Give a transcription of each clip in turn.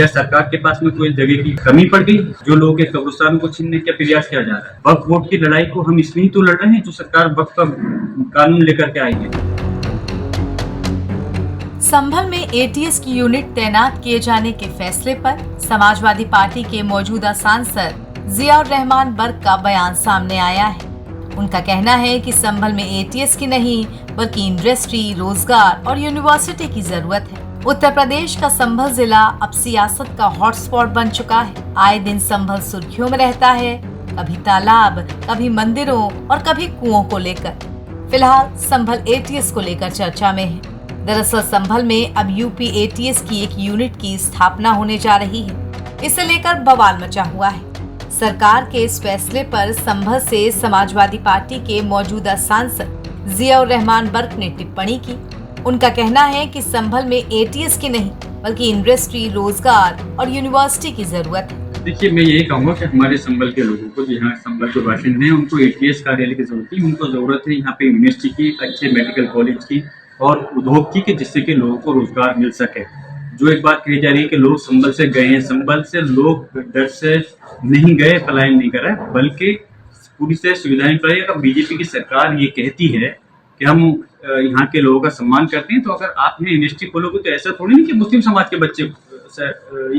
क्या सरकार के पास में कोई जगह की कमी पड़ गई जो लोगों के कब्रिस्तानों को छीनने का प्रयास किया जा रहा है? वक्फ बोर्ड की लड़ाई को हम इसलिए तो लड़ रहे हैं जो सरकार वक्फ का कानून लेकर के आई है। संभल में एटीएस की यूनिट तैनात किए जाने के फैसले पर समाजवादी पार्टी के मौजूदा सांसद जियाउर रहमान बर्क का बयान सामने आया है। उनका कहना है कि संभल में एटीएस की नहीं बल्कि इंडस्ट्री, रोजगार और यूनिवर्सिटी की जरूरत है। उत्तर प्रदेश का संभल जिला अब सियासत का हॉटस्पॉट बन चुका है। आए दिन संभल सुर्खियों में रहता है, कभी तालाब, कभी मंदिरों और कभी कुओं को लेकर। फिलहाल संभल एटीएस को लेकर चर्चा में है। दरअसल संभल में अब यूपी एटीएस की एक यूनिट की स्थापना होने जा रही है। इसे लेकर बवाल मचा हुआ है। सरकार के इस फैसले पर संभल से समाजवादी पार्टी के मौजूदा सांसद जियाउर रहमान बर्क ने टिप्पणी की। उनका कहना है कि संभल में एटीएस की नहीं बल्कि इंडस्ट्री, रोजगार और यूनिवर्सिटी की जरूरत है। देखिए, मैं यही कहूँगा कि हमारे संभल के लोगों को, यहाँ संभल के बाशिंदे हैं, उनको एटीएस कार्यालय की जरूरत है। उनको जरूरत है यहाँ पे यूनिवर्सिटी की, अच्छे मेडिकल कॉलेज की और उद्योग की, जिससे कि लोगों को रोजगार मिल सके। जो एक बात कही जा रही है कि लोग संभल से गए हैं, संभल से लोग डर से नहीं गए, पलायन नहीं कर रहे, बल्कि पूरी से सुविधाएं पाई। अगर बीजेपी की सरकार ये कहती है कि हम यहाँ के लोगों का सम्मान करते हैं, तो अगर आप यहाँ यूनिवर्सिटी खोलोगे तो ऐसा थोड़ी नहीं कि मुस्लिम समाज के बच्चे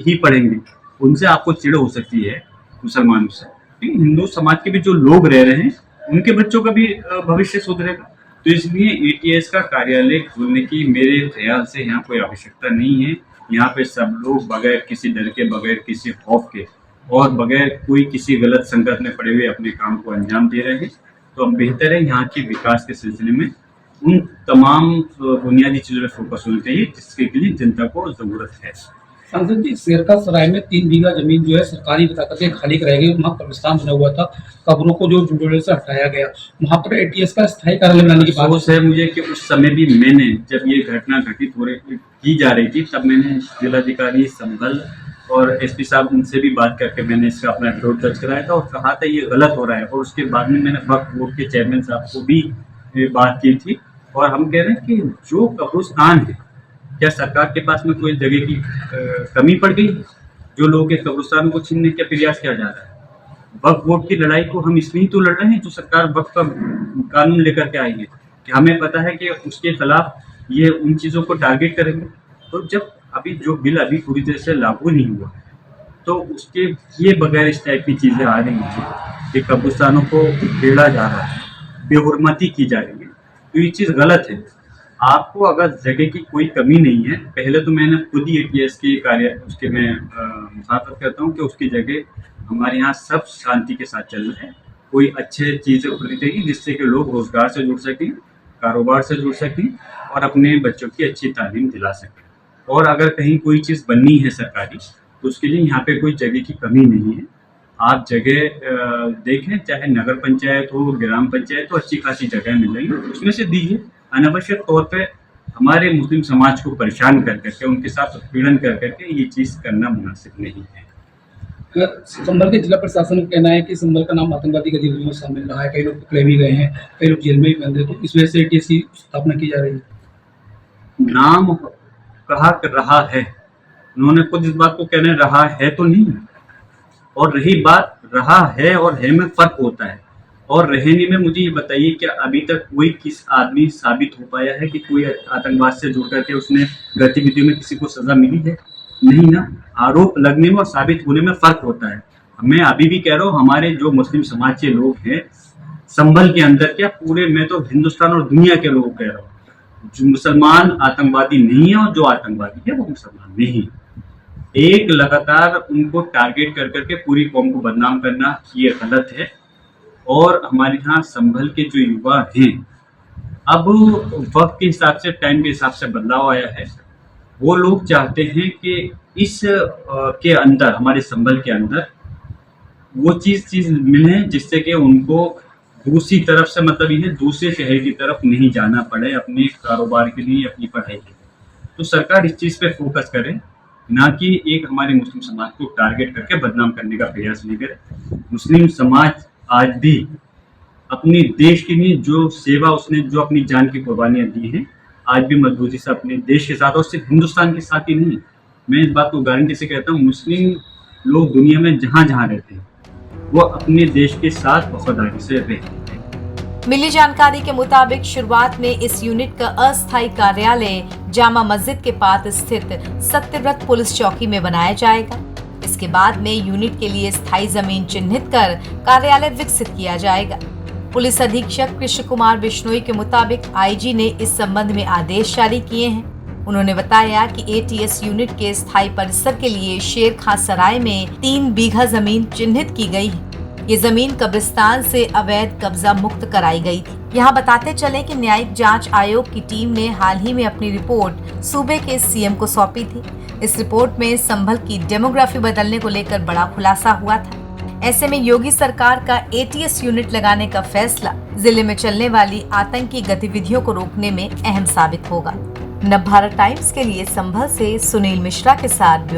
ही पढ़ेंगे। उनसे आपको चिढ़ हो सकती है, मुसलमानों से, लेकिन हिंदू समाज के भी जो लोग रह रहे हैं उनके बच्चों का भी भविष्य सुधरेगा। तो इसलिए एटीएस का कार्यालय खोलने की मेरे ख्याल से यहाँ कोई आवश्यकता नहीं है। यहाँ पे सब लोग बगैर किसी डर के, बगैर किसी खौफ के और बगैर कोई किसी गलत संगत में पड़े हुए अपने काम को अंजाम दे रहे हैं। तो अब बेहतर है यहाँ के विकास के सिलसिले में उन तमाम बुनियादी चीजों पर फोकस होना चाहिए जिसके लिए जनता को जरूरत है। सांसद जी, शेरका सराय में 3 बीघा जमीन जो है सरकारी बता करके खाली कराई गई। वहाँ कब्रिस्तान बना हुआ था, कब्रों को जो जुड़े से हटाया गया। वहाँ पर एटीएस का स्थायी कार्यालय बनाने की बात है मुझे कि उस समय भी मैंने, जब ये घटना घटित की जा रही थी, तब मैंने जिलाधिकारी संभल और एसपी साहब उनसे भी बात करके मैंने इसका अपना विरोध दर्ज कराया था और कहा था ये गलत हो रहा है। और उसके बाद में मैंने वक्फ बोर्ड के चेयरमैन साहब को भी बात की थी और हम कह रहे हैं कि जो कब्रिस्तान है, क्या सरकार के पास में कोई जगह की कमी पड़ गई जो लोगों के कब्रिस्तानों को छीनने का प्रयास किया जा रहा है? वक्फ बोर्ड की लड़ाई को हम इसलिए तो लड़ रहे हैं जो सरकार वक्फ का कानून लेकर के आई है कि हमें पता है कि उसके खिलाफ ये उन चीज़ों को टारगेट करेंगे। तो जब अभी जो बिल अभी पूरी तरह से लागू नहीं हुआ तो उसके ये बगैर इस टाइप की चीज़ें आ रही हैं कि कब्रिस्तानों को छेड़ा जा रहा है, बेहुरमती की जा रही है, तो ये चीज़ गलत है। आपको अगर जगह की कोई कमी नहीं है, पहले तो मैंने खुद ही एटीएस की उसके मैं मुखातब करता हूँ कि उसकी जगह हमारे यहाँ सब शांति के साथ चल रहा है। कोई अच्छे चीज़ें उभरनी चाहिए जिससे कि लोग रोजगार से जुड़ सकें, कारोबार से जुड़ सकें और अपने बच्चों की अच्छी तालीम दिला सकें। और अगर कहीं कोई चीज़ बननी है सरकारी, तो उसके लिए यहाँ पे कोई जगह की कमी नहीं है। आप जगह देखें, चाहे नगर पंचायत हो, ग्राम पंचायत हो, अच्छी खासी जगह मिल रही है, उसमें से दीजिए। अनावश्यक तौर पे हमारे मुस्लिम समाज को परेशान कर करके, उनके साथ उत्पीड़न कर करके ये चीज़ करना मुनासिब नहीं है। संभल के जिला प्रशासन का कहना है कि संभल का नाम आतंकवादी गतिविधियों में शामिल रहा है, कई लोग पकड़े भी गए हैं, कई लोग जेल में भी बंद है, तो इस वजह से एटीएस की स्थापना की जा रही है। नाम कहा रहा है, उन्होंने खुद इस बात को कहने रहा है तो नहीं, और रही बात रहा है और है में फर्क होता है। और रहने में मुझे ये बताइए कि अभी तक कोई किस आदमी साबित हो पाया है कि कोई आतंकवाद से जुड़ करके उसने गतिविधियों में किसी को सजा मिली है? नहीं ना। आरोप लगने में और साबित होने में फर्क होता है। मैं अभी भी कह रहा हूँ, हमारे जो मुस्लिम समाज के लोग हैं संभल के अंदर, क्या पूरे, मैं तो हिंदुस्तान और दुनिया के लोग कह रहा हूँ, जो मुसलमान आतंकवादी नहीं है और जो आतंकवादी है वो मुसलमान नहीं। एक लगातार उनको टारगेट कर करके पूरी कौम को बदनाम करना ये गलत है। और हमारे यहाँ संभल के जो युवा हैं, अब वक्त के हिसाब से, टाइम के हिसाब से बदलाव आया है। वो लोग चाहते हैं कि इस के अंदर, हमारे संभल के अंदर वो चीज़ मिले जिससे कि उनको दूसरी तरफ से, मतलब ये दूसरे शहर की तरफ नहीं जाना पड़े अपने कारोबार के लिए, अपनी पढ़ाई के लिए। तो सरकार इस चीज़ पे फोकस करे, ना कि एक हमारे मुस्लिम समाज को टारगेट करके बदनाम करने का प्रयास नहीं करे। मुस्लिम समाज आज भी अपने देश के लिए जो सेवा, उसने जो अपनी जान की कुर्बानियाँ दी हैं, आज भी मजबूती से अपने देश के साथ, और सिर्फ हिंदुस्तान के साथ ही नहीं, मैं इस बात को गारंटी से कहता हूँ, मुस्लिम लोग दुनिया में जहाँ जहाँ रहते हैं वो अपने देश के साथ वफादारी से रहते हैं। मिली जानकारी के मुताबिक शुरुआत में इस यूनिट का अस्थायी कार्यालय जामा मस्जिद के पास स्थित सत्यव्रत पुलिस चौकी में बनाया जाएगा। इसके बाद में यूनिट के लिए स्थायी जमीन चिन्हित कर कार्यालय विकसित किया जाएगा। पुलिस अधीक्षक कृष्ण कुमार बिश्नोई के मुताबिक आईजी ने इस संबंध में आदेश जारी किए हैं। उन्होंने बताया कि एटीएस यूनिट के स्थायी परिसर के लिए शेर खां सराय में 3 बीघा जमीन चिन्हित की गई है। ये जमीन कब्रिस्तान से अवैध कब्जा मुक्त कराई गई थी। यहाँ बताते चले कि न्यायिक जांच आयोग की टीम ने हाल ही में अपनी रिपोर्ट सूबे के सीएम को सौंपी थी। इस रिपोर्ट में संभल की डेमोग्राफी बदलने को लेकर बड़ा खुलासा हुआ था। ऐसे में योगी सरकार का एटीएस यूनिट लगाने का फैसला जिले में चलने वाली आतंकी गतिविधियों को रोकने में अहम साबित होगा। नवभारत टाइम्स के लिए संभल से सुनील मिश्रा के साथ